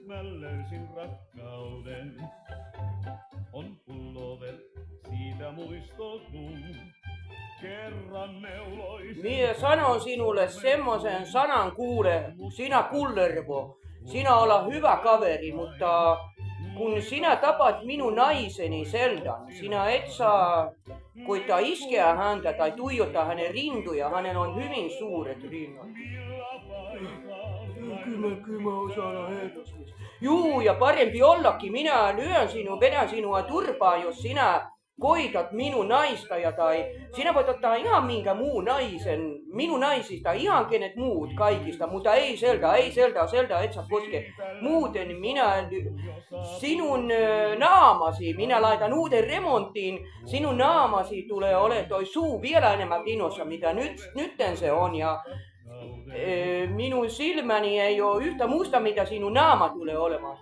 Mä löysin rakkauden, on pullover, siitä muistotun. Kerran neuloisin. Minä sanon sinulle semmoisen sanan, kuule, sinä Kullervo, sinä olla hyvä kaveri, mutta kun sinä tapat minun naiseni Zeldan, sinä et saa koittaa iskeä häntä tai tuijottaa hänen rintuja, hänen on hyvin suuret rinnat. Kyllä mä osaan herrasmies. Juu, ja parempi ollakin, minä vedän sinua turpaan, jos sinä koitat minun naista tai sinä voit ottaa ihan minkä muu naisen, minun naisista, ihan kenet muut kaikista, mutta ei Zelda et saa koske. Muuten minä sinun naamasi, minä laitan uuden remonttiin, sinun naamasi tulee ole toi suu vielä enemmän vinossa, mitä nytten se on ja minun silmäni ei ole yhtä musta, mitä sinun naama tulee olemaan.